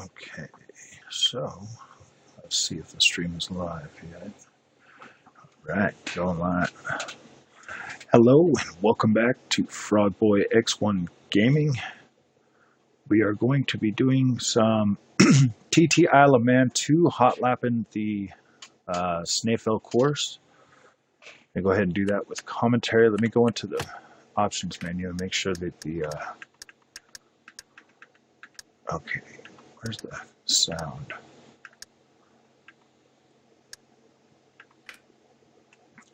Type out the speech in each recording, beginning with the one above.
Okay, so let's see if the stream is live yet. All right, going live. Hello and welcome back to Frogboy X1 Gaming. We are going to be doing some TT Isle of Man 2 hot lapping the Snaefell course. I'm going to go ahead and do that with commentary. Let me go into the options menu and make sure that the okay, where's the sound?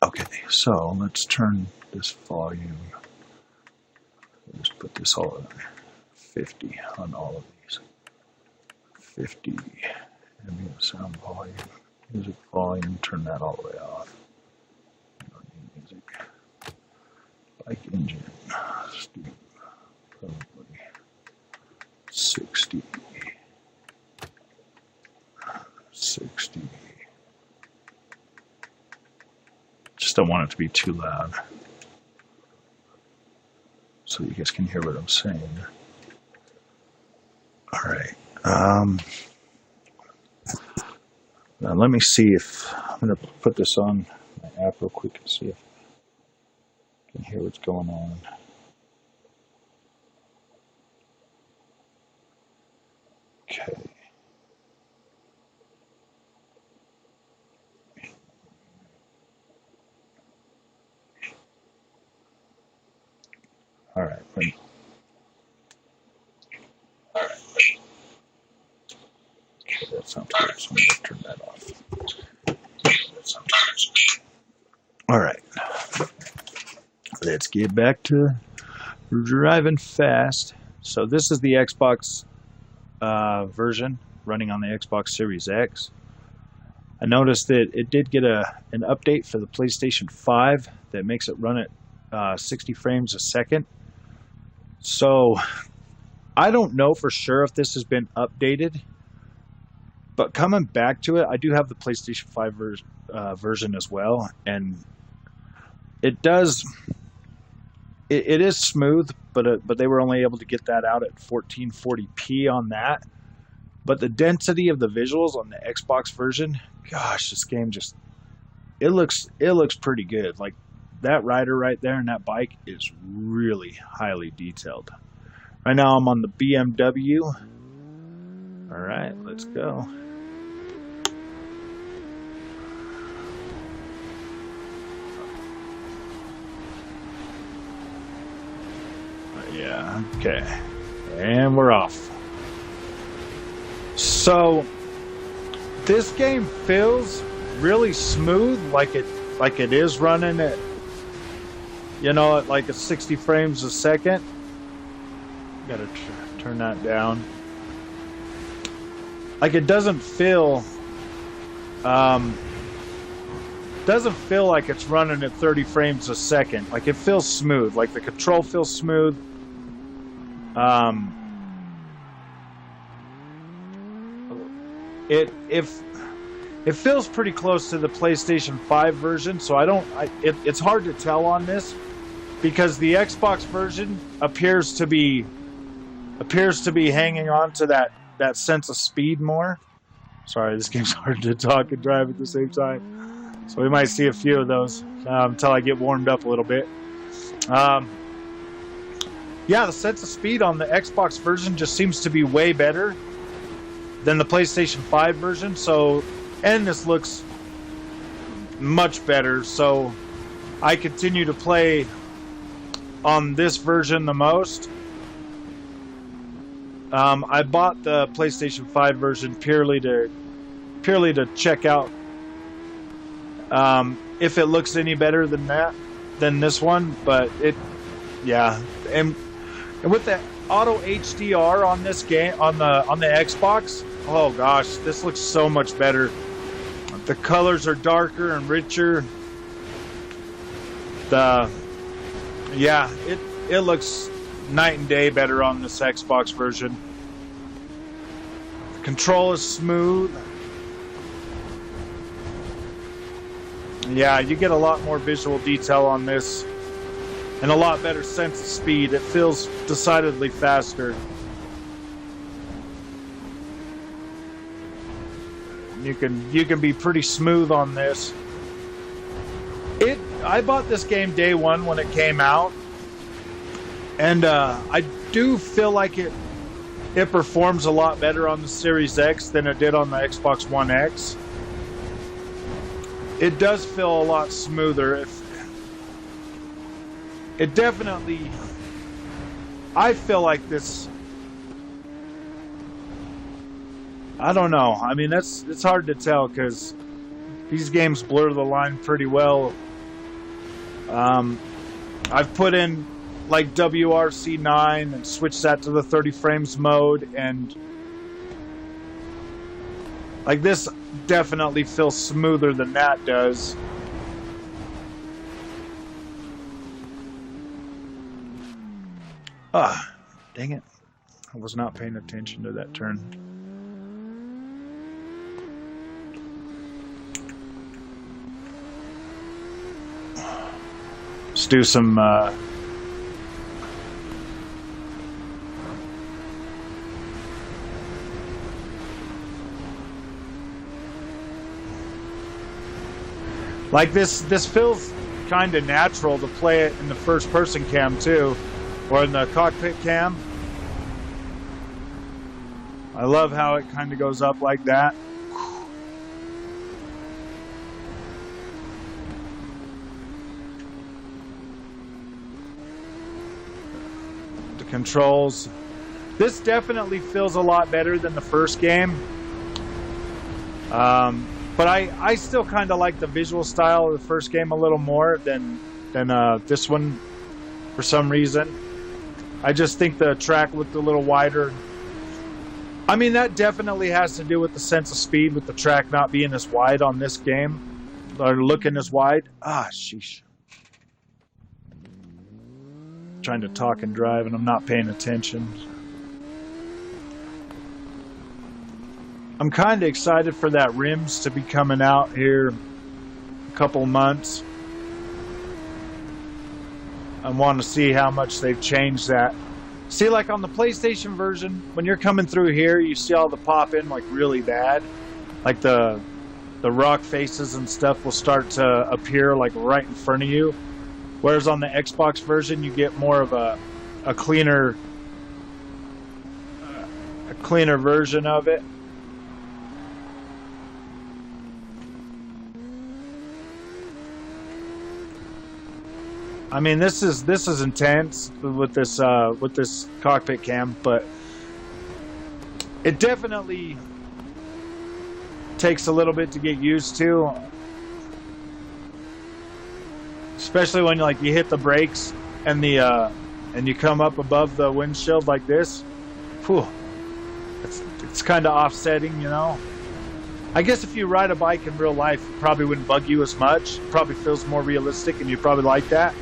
Okay, so let's turn this volume. Let's put this all at 50 on all of these. 50. Ambient sound volume. Music volume. Turn that all the way off. Music. Bike engine. Steam. Probably 60. 60. Just don't want it to be too loud, so you guys can hear what I'm saying. All right. Now let me see if I'm going to put this on my app real quick and see if I can hear what's going on. Okay. All right. Okay, that sounds good. So I'm going to turn that off. That sounds good. All right. Let's get back to driving fast. So this is the Xbox version running on the Xbox Series X. I noticed that it did get an update for the PlayStation 5 that makes it run at 60 frames a second. So I don't know for sure if this has been updated, but coming back to it, I do have the PlayStation 5 version as well, and it does. It is smooth, but they were only able to get that out at 1440p on that. But the density of the visuals on the Xbox version, gosh, this game just it looks pretty good. Like that rider right there and that bike is really highly detailed. Right now I'm on the BMW. All right, let's go. Yeah, okay. And we're off. So this game feels really smooth, like it is running at, you know, at like a 60 frames a second. Gotta turn that down. Like it doesn't feel like it's running at 30 frames a second. Like it feels smooth. Like the control feels smooth. It feels pretty close to the PlayStation 5 version, so it's hard to tell on this because the Xbox version appears to be hanging on to that sense of speed more. Sorry, this game's hard to talk and drive at the same time, so we might see a few of those until I get warmed up a little bit. Yeah, the sense of speed on the Xbox version just seems to be way better than the PlayStation 5 version. So, and this looks much better. So, I continue to play on this version the most. I bought the PlayStation 5 version purely to check out if it looks any better than this one. But yeah, and with the auto HDR on this game on the Xbox, oh gosh, this looks so much better. The colors are darker and richer. It looks night and day better on this Xbox version. The control is smooth. Yeah, you get a lot more visual detail on this. And a lot better sense of speed. It feels decidedly faster. You can be pretty smooth on this. I bought this game day one when it came out, and I do feel like it performs a lot better on the Series X than it did on the Xbox One X. It does feel a lot smoother. It definitely, I feel like this, I don't know. I mean, it's hard to tell because these games blur the line pretty well. I've put in like WRC9 and switched that to the 30 frames mode, and like this definitely feels smoother than that does. Ah, dang it. I was not paying attention to that turn. Let's do some like this feels kind of natural to play it in the first person cam too, or in the cockpit cam. I love how it kind of goes up like that. The controls. This definitely feels a lot better than the first game. But I still kind of like the visual style of the first game a little more than this one for some reason. I just think the track looked a little wider. I mean, that definitely has to do with the sense of speed with the track not being as wide on this game, or looking as wide. Ah, sheesh. Trying to talk and drive and I'm not paying attention. I'm kind of excited for that rims to be coming out here a couple months. I want to see how much they've changed that. See, like on the PlayStation version, when you're coming through here, you see all the pop-in like really bad. Like the rock faces and stuff will start to appear like right in front of you. Whereas on the Xbox version, you get more of a cleaner version of it. I mean, this is intense with this cockpit cam, but it definitely takes a little bit to get used to, especially when like you hit the brakes and you come up above the windshield like this. Whew, it's kind of offsetting, you know. I guess if you ride a bike in real life, it probably wouldn't bug you as much. It probably feels more realistic, and you probably like that.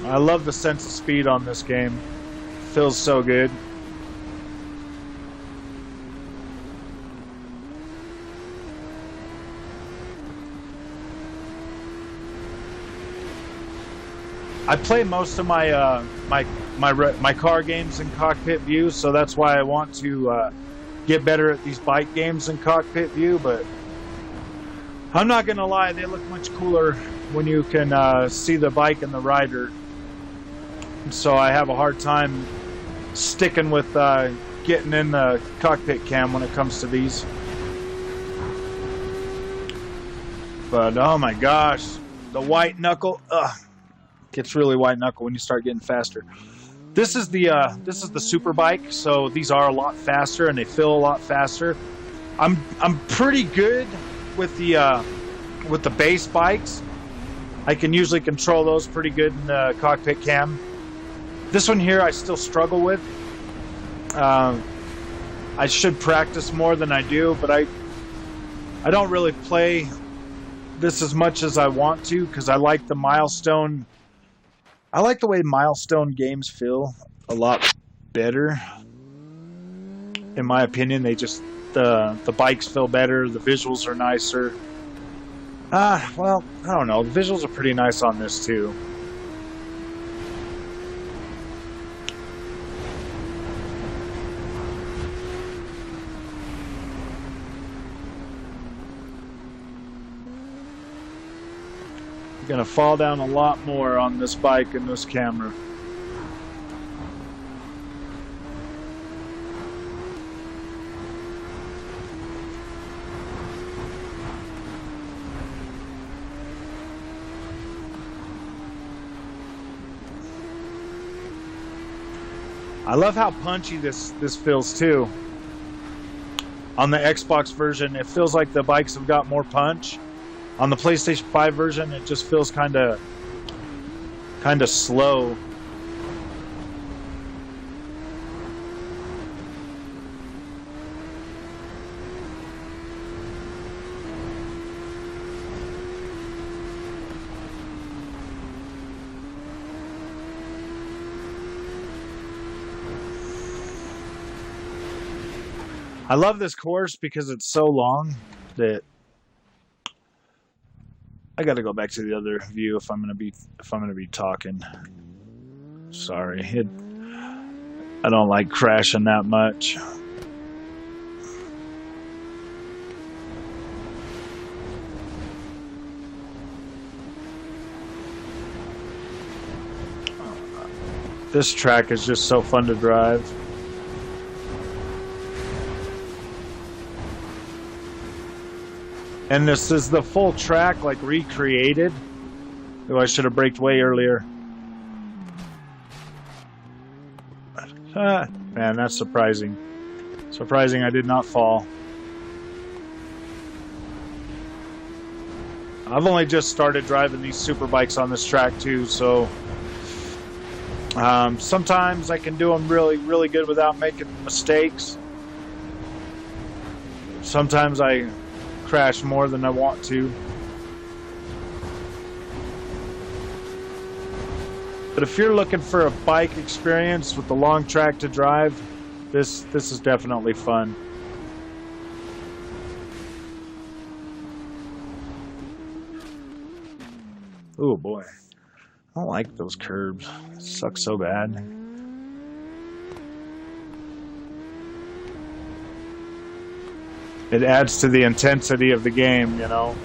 I love the sense of speed on this game. Feels so good. I play most of my my car games in cockpit view, so that's why I want to get better at these bike games in cockpit view. But I'm not gonna lie, they look much cooler when you can see the bike and the rider. So I have a hard time sticking with getting in the cockpit cam when it comes to these. But oh my gosh, the white knuckle, gets really white knuckle when you start getting faster. This is the Superbike, so these are a lot faster and they feel a lot faster. I'm pretty good with the base bikes. I can usually control those pretty good in the cockpit cam. This one here I still struggle with. I should practice more than I do, but I don't really play this as much as I want to because I like the milestone. I like the way milestone games feel a lot better. In my opinion, they just the bikes feel better, the visuals are nicer. Well, I don't know. The visuals are pretty nice on this too. You're gonna fall down a lot more on this bike and this camera. I love how punchy this feels too. On the Xbox version, it feels like the bikes have got more punch. On the PlayStation 5 version, it just feels kind of slow. I love this course because it's so long that I got to go back to the other view if I'm gonna be talking. Sorry, I don't like crashing that much. This track is just so fun to drive. And this is the full track, like, recreated. Oh, I should have braked way earlier. Man, that's surprising. Surprising I did not fall. I've only just started driving these Superbikes on this track too, so sometimes I can do them really, really good without making mistakes. Sometimes I crash more than I want to. But if you're looking for a bike experience with the long track to drive, this is definitely fun. Oh boy. I don't like those curbs. It sucks so bad. It adds to the intensity of the game, you know.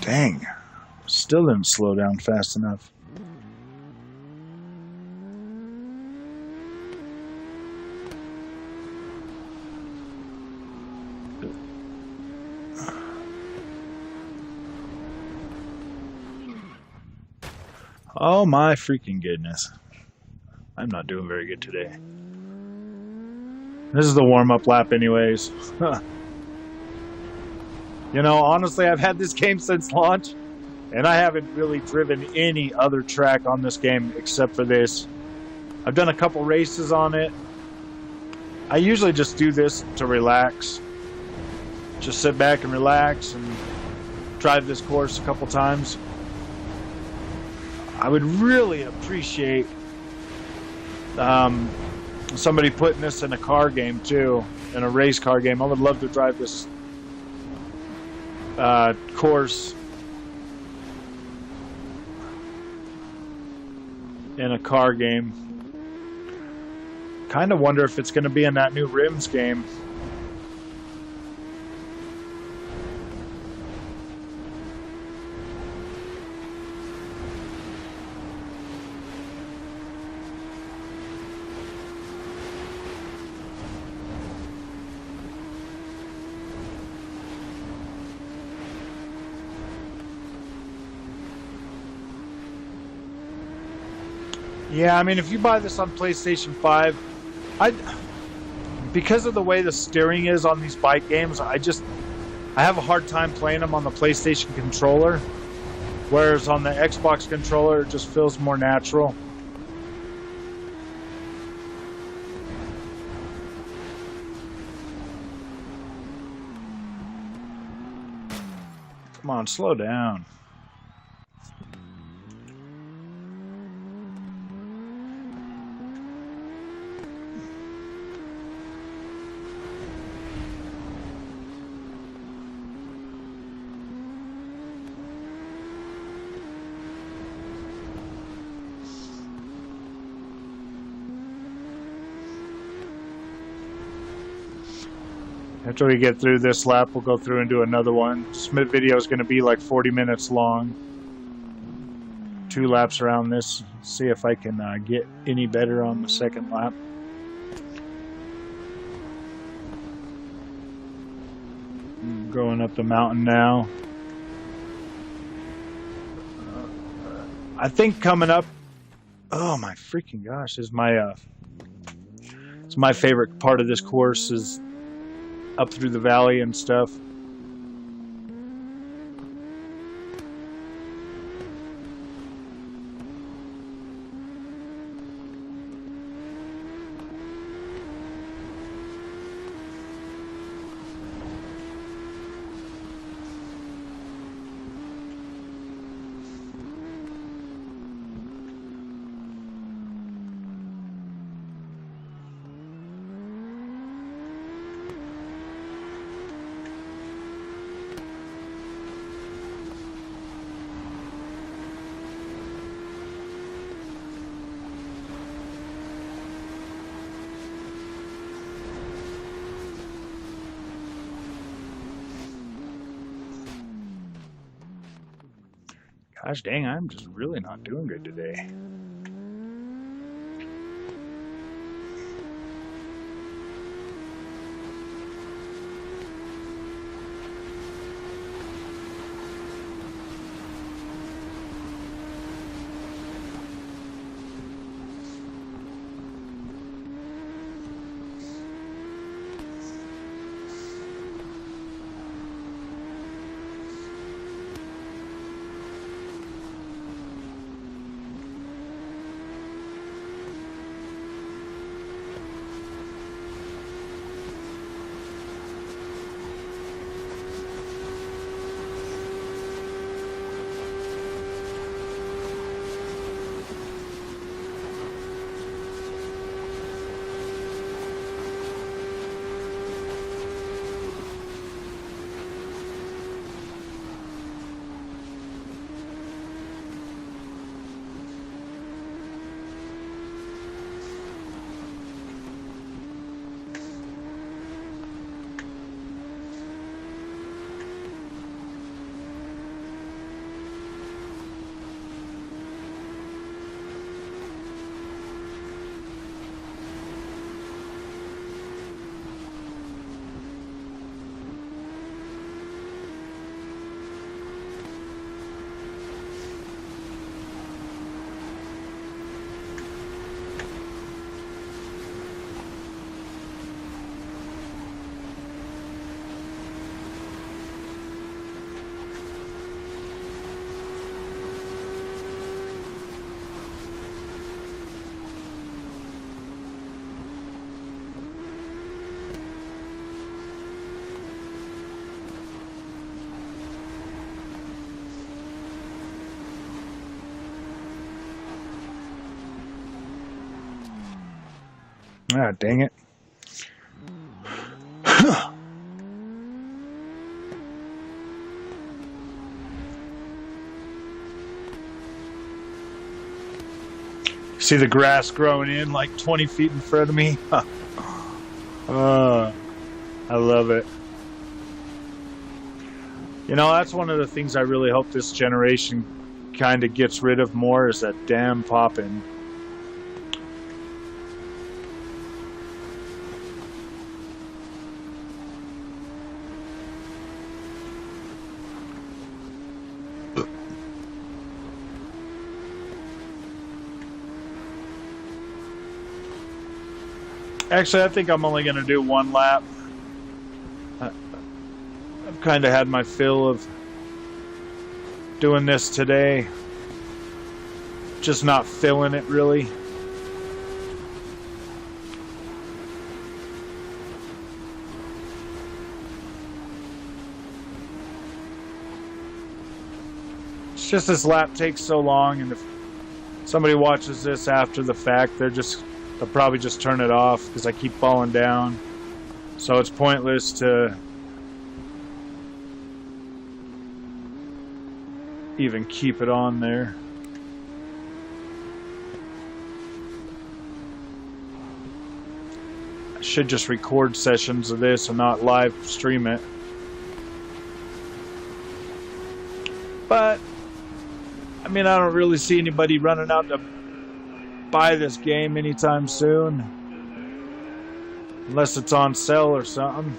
Dang, still didn't slow down fast enough. Oh my freaking goodness. I'm not doing very good today. This is the warm-up lap anyways. You know, honestly, I've had this game since launch, and I haven't really driven any other track on this game except for this. I've done a couple races on it. I usually just do this to relax. Just sit back and relax and drive this course a couple times. I would really appreciate somebody putting this in a car game too, in a race car game. I would love to drive this course in a car game. Kind of wonder if it's going to be in that new rims game. Yeah, I mean, if you buy this on PlayStation 5, because of the way the steering is on these bike games, I have a hard time playing them on the PlayStation controller Whereas on the Xbox controller, it just feels more natural. Come on, slow down. After we get through this lap, we'll go through and do another one. This video is going to be like 40 minutes long. 2 laps around this. See if I can get any better on the second lap. Going up the mountain now. I think coming up. Oh my freaking gosh! Is my it's my favorite part of this course is up through the valley and stuff. Gosh dang, I'm just really not doing good today. Ah, dang it. See the grass growing in like 20 feet in front of me? I love it. You know, that's one of the things I really hope this generation kind of gets rid of more is that damn popping. Actually, I think I'm only going to do 1 lap. I've kind of had my fill of doing this today. Just not feeling it really. It's just this lap takes so long, and if somebody watches this after the fact, they'll probably just turn it off because I keep falling down. So it's pointless to even keep it on there. I should just record sessions of this and not live stream it. But I mean, I don't really see anybody running out to buy this game anytime soon, unless it's on sale or something.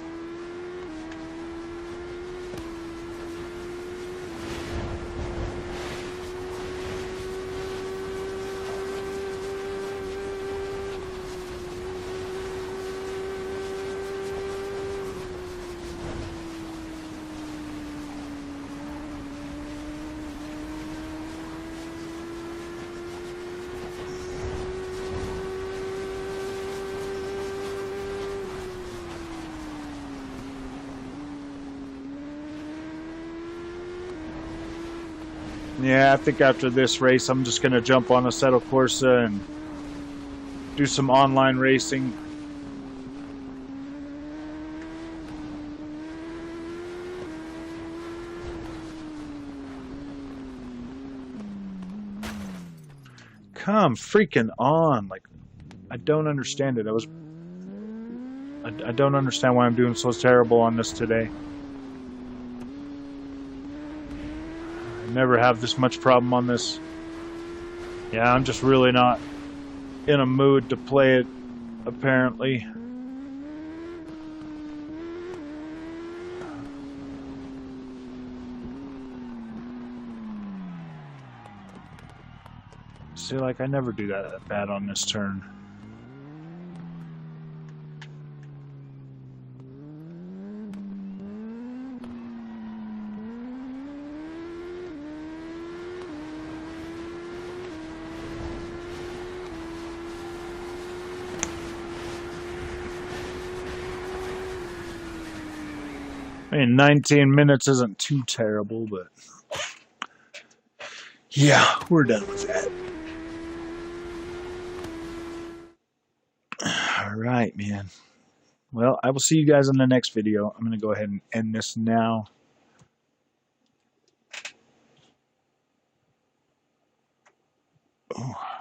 Yeah, I think after this race, I'm just going to jump on a Assetto Corsa and do some online racing. Come freaking on. Like, I don't understand it. I don't understand why I'm doing so terrible on this today. Never have this much problem on this. Yeah, I'm just really not in a mood to play it, apparently. See, like, I never do that bad on this turn. I mean, 19 minutes isn't too terrible, but yeah, we're done with that. All right, man. Well, I will see you guys in the next video. I'm going to go ahead and end this now. Oh.